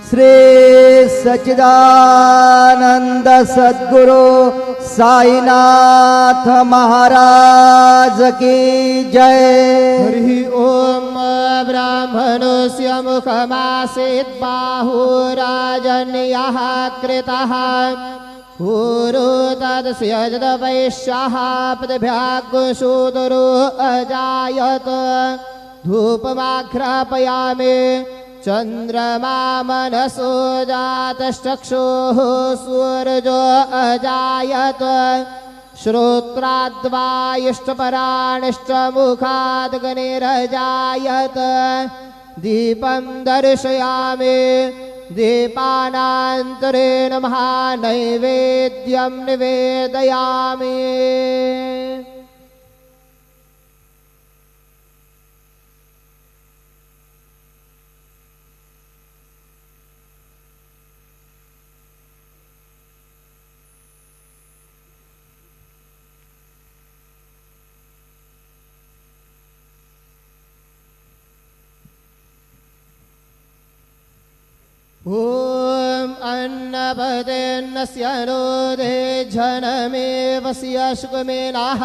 श्री सच्चिदानंद सद्गुरु साईनाथ महाराज की जय। हरि ओम। ब्राह्मणस्य मुखमासीत् बाहुराजन्यः कृतः पूरो तदस्य जदवैश्यः पदभ्यागुशूदरो अजायत धूपमाघ्रापयामि चंद्रमा मनसो जातश्चक्षुः सूर्यो अजायत श्रोत्राद्वायुष्टपराणश्च मुखाद्गनिरजायत दीपं दर्शयामि दीपानान्तरेण महानैवेद्यं निवेदयामि। ॐ अन्नपतेन्नस्य नोदे जनमेवस्य सुखमेनाः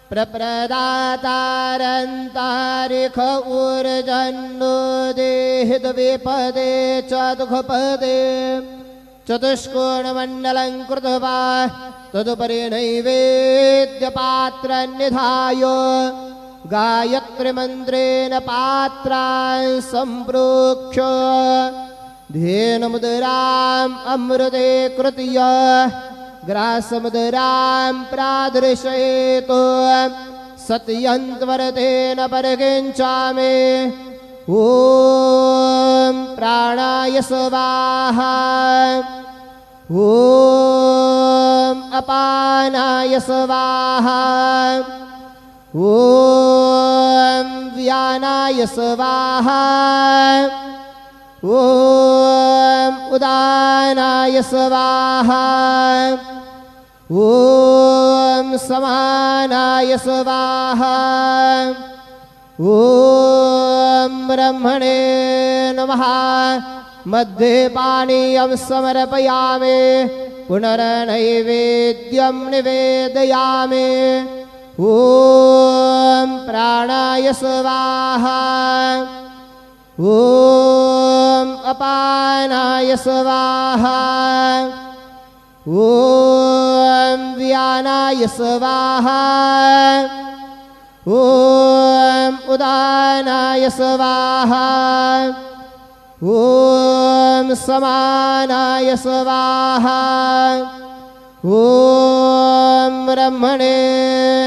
प्रप्रदातारन्तारिख ऊर्जन्नो देहिद्विपदे चतुःपदे चतुष्कोणमण्डलं कृत्वा तदुपरि नैवेद्यपात्रन्निधाय गायत्रीमन्त्रेण पात्रान् सम्प्रोक्ष्य धेनुमुद्राम् अमृते कृत्य ग्रासमुद्रां प्रादर्शयेत् सत्यन्त्वरतेन परिकिञ्चामि। ॐ प्राणाय स्वाहा ॐ अपानाय स्वाहा ॐ व्यानाय स्वाहा ॐ उदानाय स्वाहा ॐ समानाय स्वाहा ॐ ब्रह्मणे नमः। मध्ये पानीयं समर्पयामि पुनर्नैवेद्यं निवेदयामि। ॐ प्राणाय स्वाहा ॐ अपानाय स्वाहा ॐ व्यानाय स्वाहा ॐ उदानाय स्वाहा ॐ समानाय स्वाहा ॐ ब्रह्मणे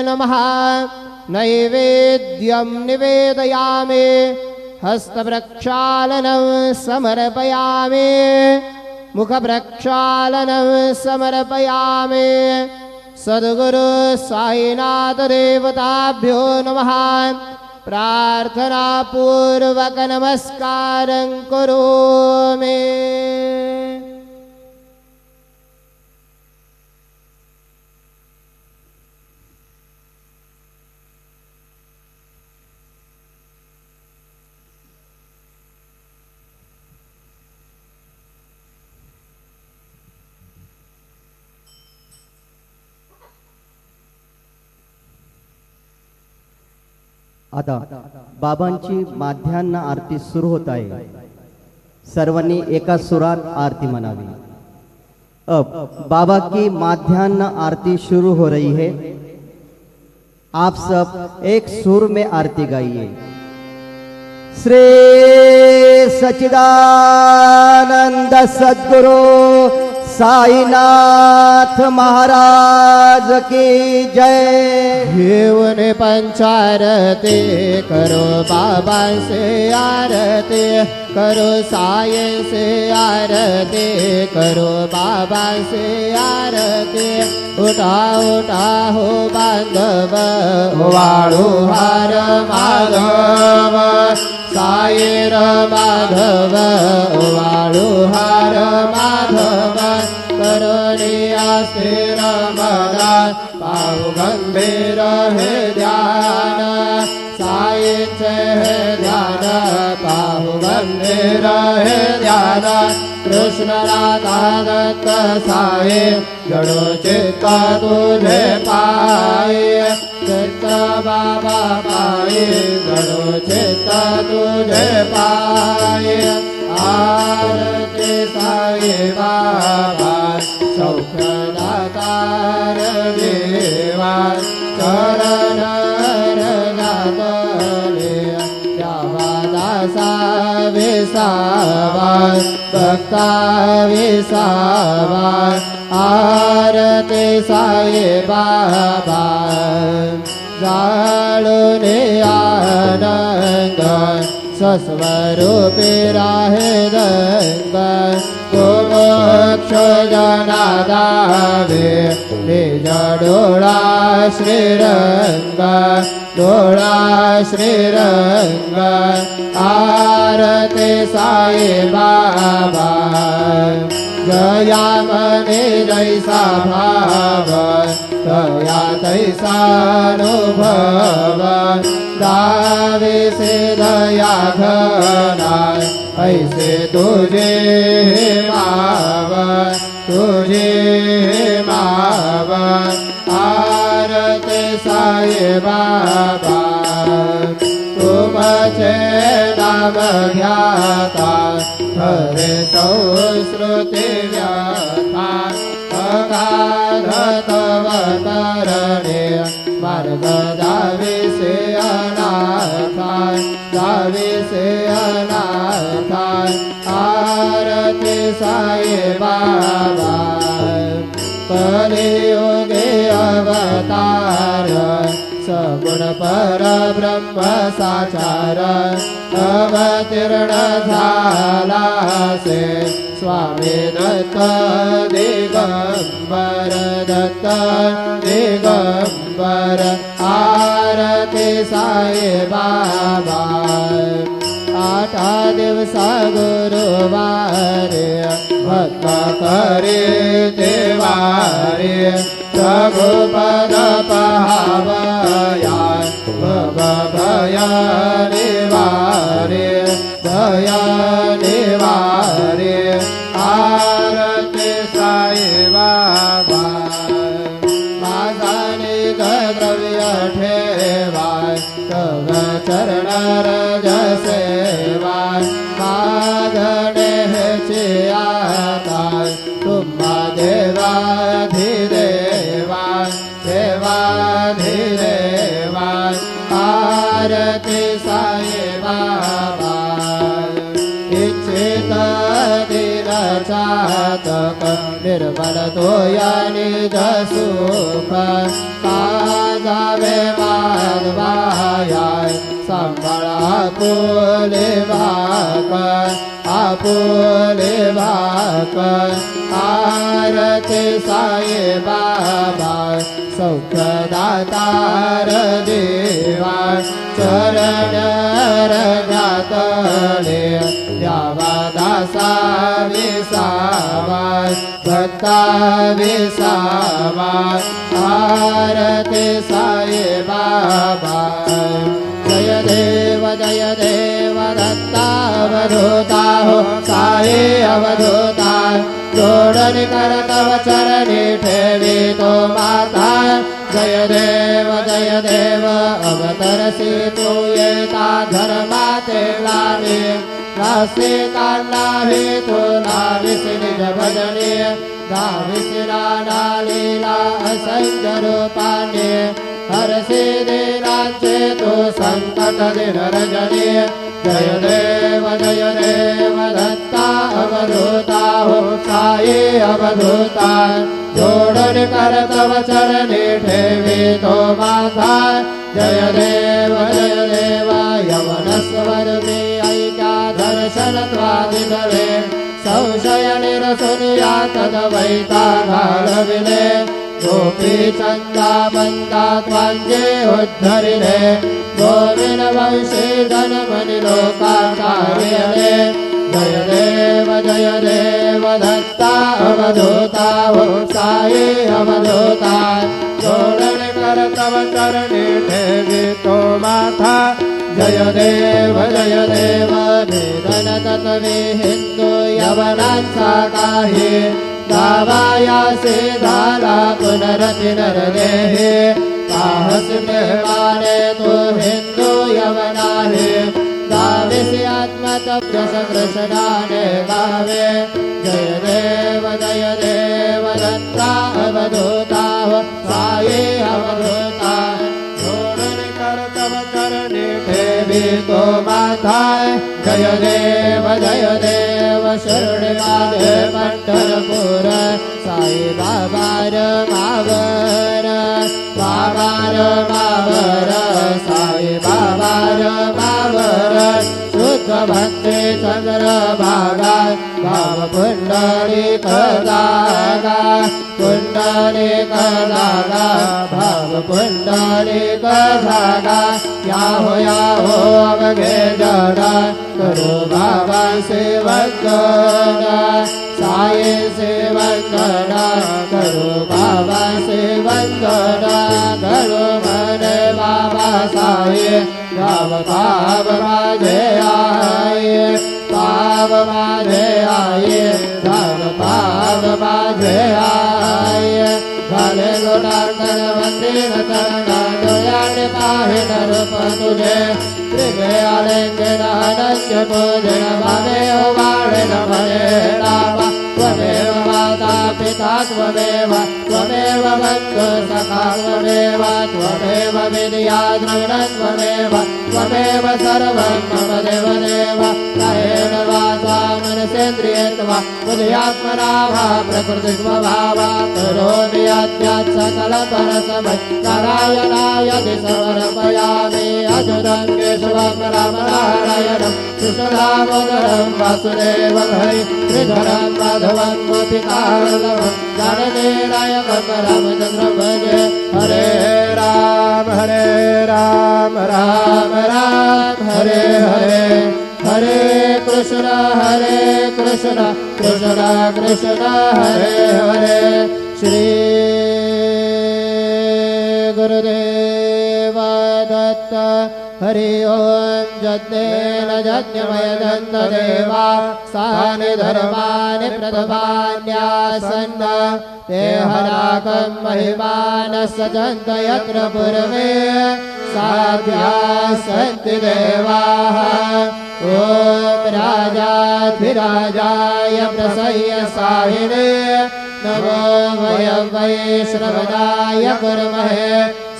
नमः। नैवेद्यं निवेदयामि हस्तप्रक्षालनं समर्पयामि मुखप्रक्षालनं समर्पयामि। सद्गुरु साईनाथ देवताभ्यो नमः। प्रार्थनापूर्वक नमस्कारं करोमि। आता बाबांची माध्यान्ह आरती सुरू होत आहे। सर्वांनी एका सुरात आरती म्हणावी। अब बाबा की माध्यान्ह आरती शुरू हो रही है। आप सब एक सुर में आरती गाइए। श्री सच्चिदानंद सद्गुरु साईनाथ महाराज की जय। घेऊन पंचारती करो बाबा से आरती करो साई से आरती करो बाबा से आरती। उठा उठा हो बांधव वाळू हार माधव साईर माधव वाळू हार माधव करुणिया स्थिर मना पाहु गंभीर हे ध्यान साईचे हे ध्यान पाहु सुगंधे रहे ध्यान कृष्ण राधा दत्त साये जड़ो चित्त तुझे पाए चित्त बाबा पाए जड़ो चित्त तुझे पाए आरती साई बाबा सौख्य दातार देवा चरण रघातले द्यावा दासा विसावा भक्ता विसावा आरती साई बाबा जाळूने आनंद स्वस्वरूपी राहे दंग गोमोक्ष जनादावे निज डोळा श्रीरंग डोळा श्रीरंग आरती साई बाबा जया मने जैसा भाव तया तैसानुभव दावे से दया घना ऐसे तुझे माव आरती साई बाबा तुमचे नाम घ्याता हरे संस्कृती व्यथा अगाध तव तरणे मार्ग जाविसे अनाथा जाविसे अनाथा आरती साई बाबा कलियुगे अवतार सगुण पर ब्रह्म साचार अवतीर्ण झाला से स्वामी दत्त दिगंबर दत्त दिगंबर आरती साई बाबा आठा दिवसा गुरुवारे भक्त करे देवारे रघुपद पहावया भय निवारे आरती साई बाबा माझाने द्रव्य ठेवा तव चरण रज सेवा मागणे हेचे आता तुम्हा देवाधिदेवा देवाधिदेवा आरती साई बाबा इच्छित दिन चातक निर्मल तोया निज सुख जावे माधवाया सांभाळा आपुले भाक आरती साई बाबा सौख्य दातार देवा चरण रघातले द्यावा दासा विसावा भक्ता विसावा आरती साई बाबा जय देव दत्तावधूता हो साई अवधूता जोडन कर तव चरणी ठेवी तो माता जय देव अवतरसी तू येता धर्माते ग्लानी रासे काढला हे तो नाविसी निज भजनी नाविसी नाना लीला असंख्य रूपाने हरसे देनाचे तो संकट दिन रजनी जय देव दत्ता अवधूता हो साई अवधूता जोडन कर तव चरणी ठेवी तो माथा जय देव यवन स्वर में ऐक्या दर्शन त्वादिनले संशय निरसुनिया तदवैता घालविले गोपी चंदा बंदा त्वांजे उद्धरिले गोविंद वंशी धनमणि लोकाचार्यले जय देव दत्ता अवधूता हो साई अवधूता जोडन कर तव चरणी ठेवी तो माथा जय देव वेदन तत्वे हिंदू यवनांचा काही गावायासे झाला पुनरपि नरदेहे साहस प्रेमाने तो हिंदू यवनाहे गावेसी आत्मतप्यस कृष्णाने गावे जय देव दत्ता अवधूता हो साये अवधूता जोडून कर तव चरणी ठेवी तो माथा जय देव शरण माझे पंढरपूर साई बाबार मावर साई बाबार मावर शुद्ध भक्ती चंद्र भागा भाव पुंडलिक जागा भाव पुंडलिक जागा या हो अवघे जडा करो बाबा सेवकना साये सेवकना करो बाबा सेवकना करो मने बाबा साये गाव पाव माझे आये पाव माझे आये गाव पाव माझे आये झाले लोटांतर मंदिर चरणा डोळ्याने पाहे नरप तुझे त्रिगे आलेंगे नानस्य पूजन भावे ओवाळे नमये नामा त्वमेव माता पिता त्वमेव बंधु सखा त्वमेव विद्या द्रविणं त्वमेव सर्वं मम देवदेव कायेन वाचा मनसेन्द्रियेण वा बुद्ध्यात्मना वा प्रकृतिस्वभावा करोमि यद्यत् सकलपरसमय नारायणाय समर्पयामि अच्युतं केशवं रामनारायणं कृष्णदामोदरं वासुदेवं हरि श्रीधरं माधवं गोपिकावल्लभं जानकीनायकं रामचन्द्रं भजे हरे राम राम राम हरे हरे हरे कृष्ण कृष्ण कृष्ण हरे हरे श्री गुरुदेव दत्त हरि ओम जज्ञेन जज्ञमय दन्तदेवा सानि धर्मानि प्रथमान्यासन्न ते हराकं महिमानस्य जन्त यत्र पूर्वे साध्या सन्ति देवाः ॐ राजाधिराजाय प्रसह्य साहिने नमो वयं वै श्रवणाय कुर्महे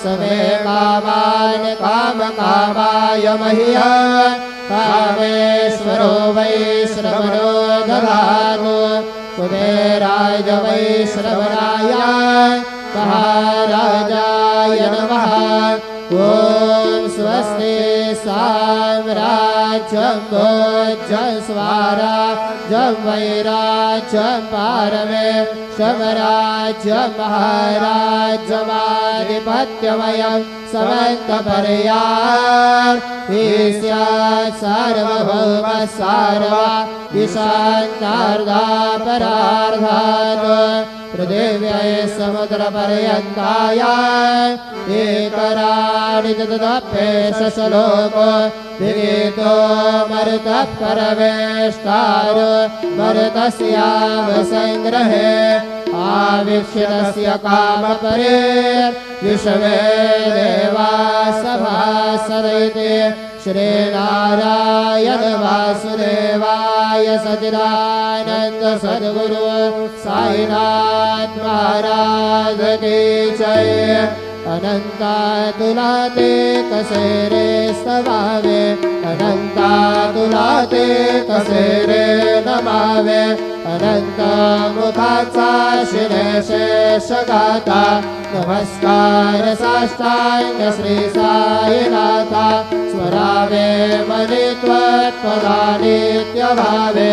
समे कामान् कामकामाय मह्यं कामेश्वरो वै श्रवणो दधातु कुबेराय वै श्रवणाय महाराजाय नमः ॐ स्वस्ति साम्राज्यं भोज्यं स्वराज्यं वैराज्यं पारमे शमराज्यं महाराज्यमाधिपत्यमयं समन्तपर्यात् सार्वभौमः सार्वा ईशान्तार्धापरार्धात् पृथिव्यै समुद्रपर्यन्ताय एकराणि तदप्येशलोको विगीतो मरुतः परमेष्टार मरुतस्यावसङ्ग्रहे आवीक्षितस्य कामपरे विश्वे देवा सभासदैते श्रीनारायण वासुदेवाय सच्चिदानन्द सद्गुरु साईनाथ महाराज की जय अनंता तुला ते कसे रे स्तवावे अनंता तुला ते कसे रे नमावे अनंत मुखाचा शिरेशेष गाता नमस्कार साष्टांग श्री साईनाथा स्वरावे मनी त्वत्पदानित्य भावे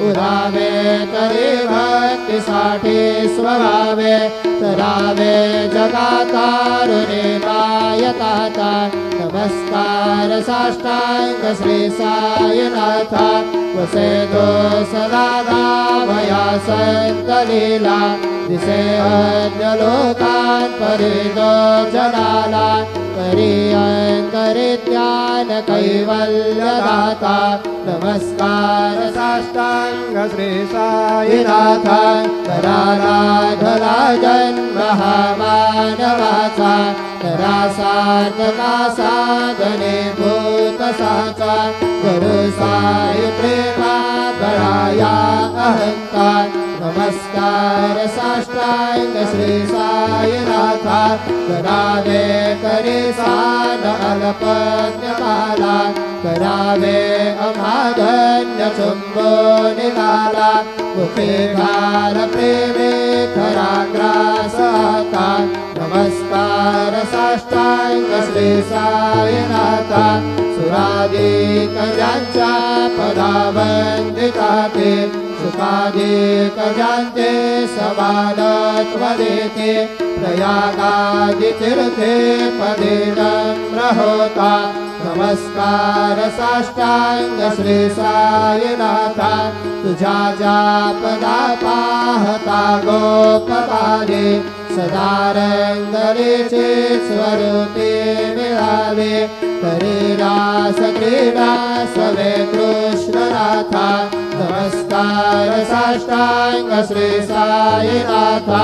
उरावे तरी भक्तीसाठी स्वभावे तरावे जगातारुणे मायताता नमस्कार साष्टांग श्री साईनाथा वसे दो सदा धामया संत लीला दिसे अन्य लोकान् परितो जनाला करियन्तरित्यान कैवल्यदाता नमस्कार साष्टांग श्री साईनाथ कराराधला जन्महामानवाचा करासार्थका साधने भूतसाचा गुरु साई प्रेमा गळाया अहंकार नमस्कार साष्टांग श्री साईनाथा करावे करे सान अल्पज्ञकाला करावे अमाधन्य चुंबो निघाला मुखे घाल प्रेमे खरा ग्रास आता नमस्कार साष्टांग श्री साईनाथा सुराधिक ज्यांच्या पदावंदिता ते सुखाधिक ज्यांचे समानत्व देते प्रयागादि तीर्थे पदे नम्र होता नमस्कार साष्टांग श्री साईनाथा तुझ्या ज्या पदा पाहता गोपपादे सदा रंगलेचे स्वरूपे मिळाले तरी रास क्रीडा सवे कृष्णनाथा नमस्कार साष्टांग श्री साईनाथा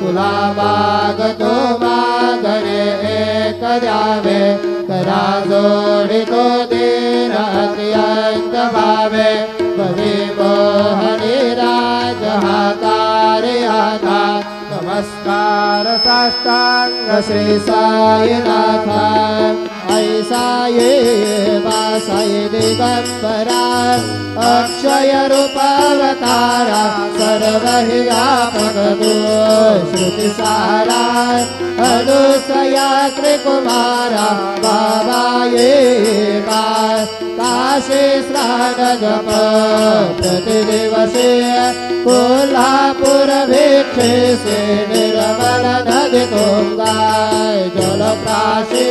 तुला मागतो मागणे एक द्यावे करा जोडितो दीन अत्यंत भावे बवी मोहनी राज हातारे आता नमस्कार साष्टांग श्री साईनाथा ऐसा ये वासाई दिगंबरा अक्षय रूपावतारा सर्व हि व्यापक तू श्रुति सारा अनुसया त्रिकुमारा बाबा ये काशी स्नान जप प्रतिदिवसे कोल्हापुर भिक्षे से निर्मल नदी तुंगाय जलप्राशी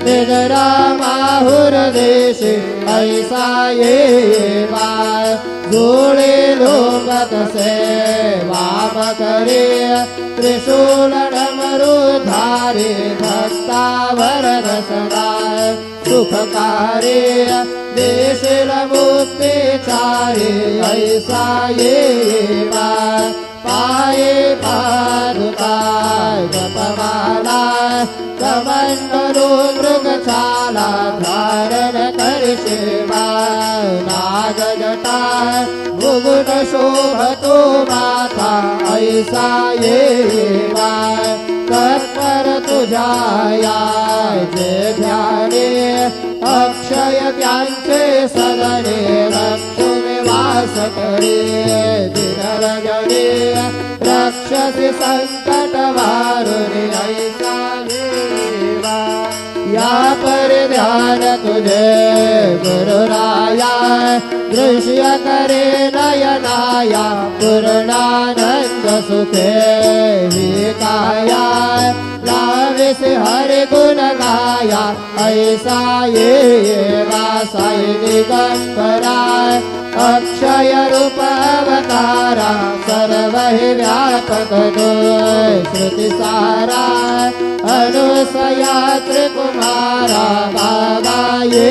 निगरा माहुर देशे ऐसा ये बाय जोड़े लोगत से वाम करे त्रिशूल डमरुधारी भक्तावर रसदाय सुखकारी देशिल मुक्ति चारी ऐसा ये बाय पाये पादुकाय जपमाला कमंडलो मृगशाला धारण करशे नाग जटा मुकुट शोभतो माथा ऐसा ये तत्पर तुझ्या जे ध्याने अक्षय ज्ञानचे सदने लक्ष्मी वास करे दिनरजने रक्षसी संकट वारुणी ऐसा देवा या पर ध्यान तुझे गुरुराया दृश्य करे नयनाया पूर्णानंद सुखे ही काया लाविस हरि गुण गाया ऐसा ये वासाई दिगंबरा अक्षय रूप अवतारा सर्व हि व्यापक दो श्रुति सारा अनुसया त्रिकुमारा बाबा ये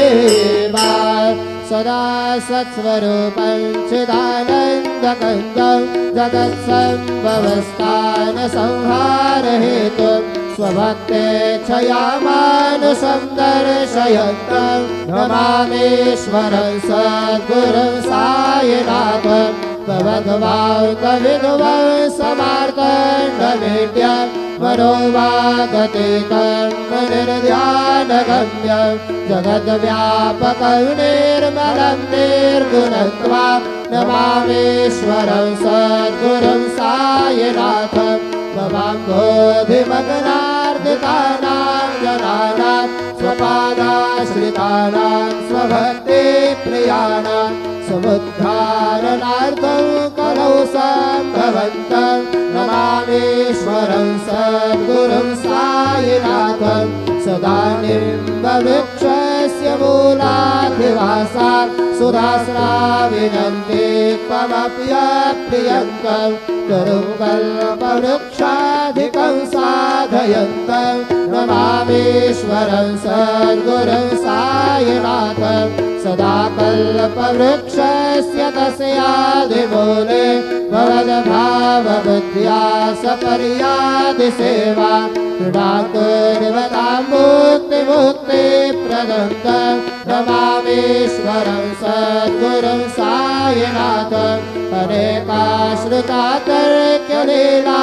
सदा सत्स्वरूपं चिदानन्दकन्दं जगत्सम्भवस्थान संहार हेतु स्वभक्तेच्छया मानुषं दर्शयन्तं नमामीश्वरं सद्गुरुं साईनाथं भगवान् समार्तण्डमेट्यं मनोवागतीतं निर्ध्यानगम्यं जगद्व्यापकं निर्मलं निर्गुणत्वा नमामीश्वरं सद्गुरुं साईनाथं भवाम्भोधिमग्नार्दितानां जनानां स्वपादाश्रितानां स्वभक्तिप्रियाणां समुद्धारणार्थं कलौ सम्भवन्तं नमामीश्वरं सद्गुरुं साईनाथं सदा निम्बवृक्षस्य मूलाधिवासात् सुधास्राविनन्ति त्वमप्यप्रियङ्कं करुं कल्पवृक्षाधिकं साध साधयन्तं नमामीश्वरं सद्गुरुं साईनाथं सदा कल्पवृक्षस्य तस्यादिमूले भवद्भावबुद्ध्या सपर्यादिसेवा क्रीडाकुर्वतां मुक्तिप्रदं तं नमामीश्वरं सद्गुरुं साईनाथं अनेकाश्रुता तर्क्यलीलाविलासै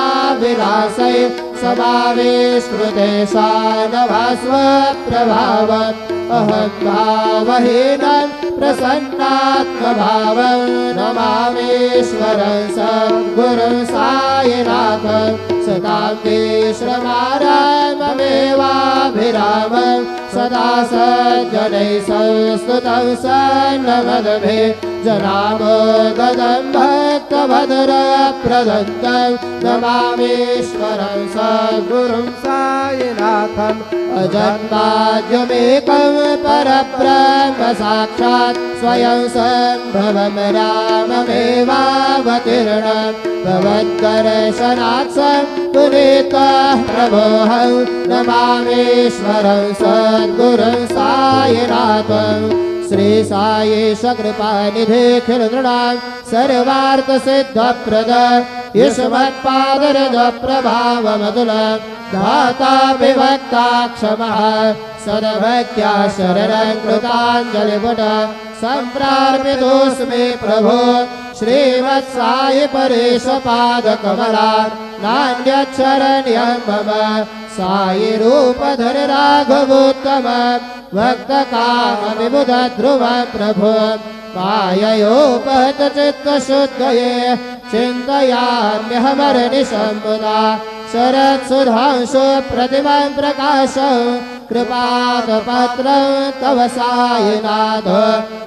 समाविष्कृतेषा नभास्वप्रभावम् अहं भावहीनं प्रसन्नात्मभावं नमामीश्वरं सद्गुरुं साईनाथं सदां विश्रमाराममेवाभिरामं सदा सज्जनैः संस्तुतं सन्नमदभे जनामोदं भक्तभद्रप्रदत्तं नमामीश्वरं सद्गुरुं साईनाथम् अजन्माद्यमेकं परब्रह्म साक्षात् स्वयं सम्भवं राममेवावतीर्णं भवद्दर्शनात् पुनीतः प्रभोऽहं नमामीश्वरं सद्गुरुं साईनाथं श्री साईश कृपानिधे खिलनृणां सर्वार्थसिद्धप्रद युष्मत्पादरज प्रभावमतुल धाता विभक्ता क्षमः सद्भक्त्या शरणं कृताञ्जलिपुट सम्प्रार्पितोऽस्मि प्रभो श्रीमत्साई परेशपादकमला नान्यच्छरण्यं मम साई रूपधर राघवोत्तम भक्तकामविबुधध्रुव प्रभो माययोपहतचित्तशुद्धये चिन्तयाम्यहमर्निशं मुदा शरत्सुधांशु प्रतिमां प्रकाशं कृपादपत्रं तव साईनाथ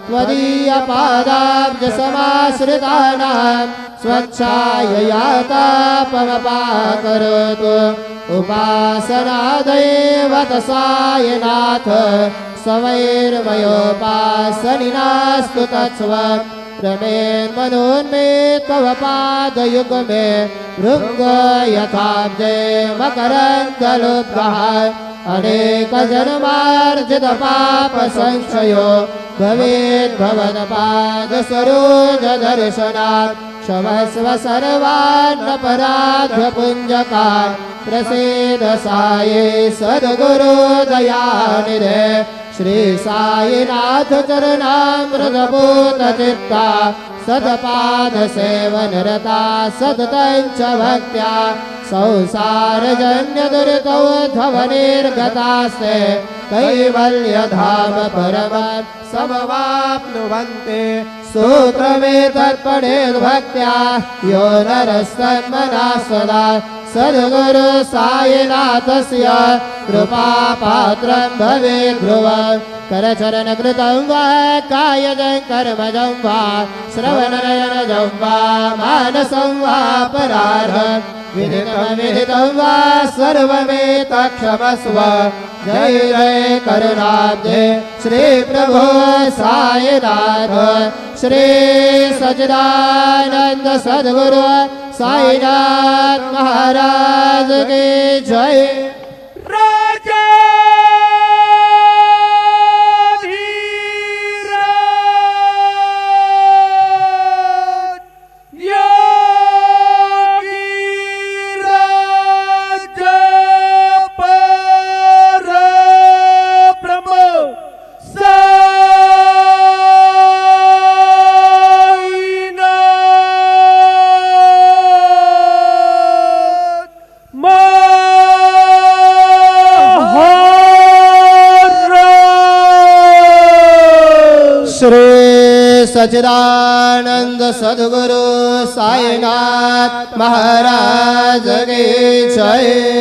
त्वदीयपादाब्जसमाश्रितानां स्वच्छाययातापमपाकरोतु उपासनादैवत साईनाथ स्वैर्मयोपासनिनास्तु तत्स्वम् रमेन्मनोन्मे तव पादयुग्मे भृङ्ग यथाब्जे मकरन्दलोद्गः अनेकजन्मार्जितपापसंक्षयो भवेद्भवत्पादसरोजदर्शनात् क्षमस्व सर्वान्नपराध्यपुञ्जकान् प्रसीद साई सद्गुरुदयानिधे श्री साईनाथ चरणामृतपूतचित्ता सदपादसेवनरता सततं च भक्त्या संसारजन्यदुरितोद्धवनिर्गतास्ते कैवल्यधाम परमं समवाप्नुवन्ते सूत्रमेतत्पठेद्भक्त्या यो नरस्तन्मना सदा सद्गुरु साईनाथस्य कृपापात्रं भवेत् ध्रुवम् करचरणकृतं वा कायजं कर्मजं वा श्रवणनयनजं वा मानसं वा परार्हं विदितं वा सर्वमेतत्क्षमस्व जय जय करुणाब्धे श्री प्रभो साईनाथ श्री सच्चिदानंद सद्गुरु साईनाथ महाराज की जय। सच्चिदानंद सद्गुरु साईनाथ महाराज की जय।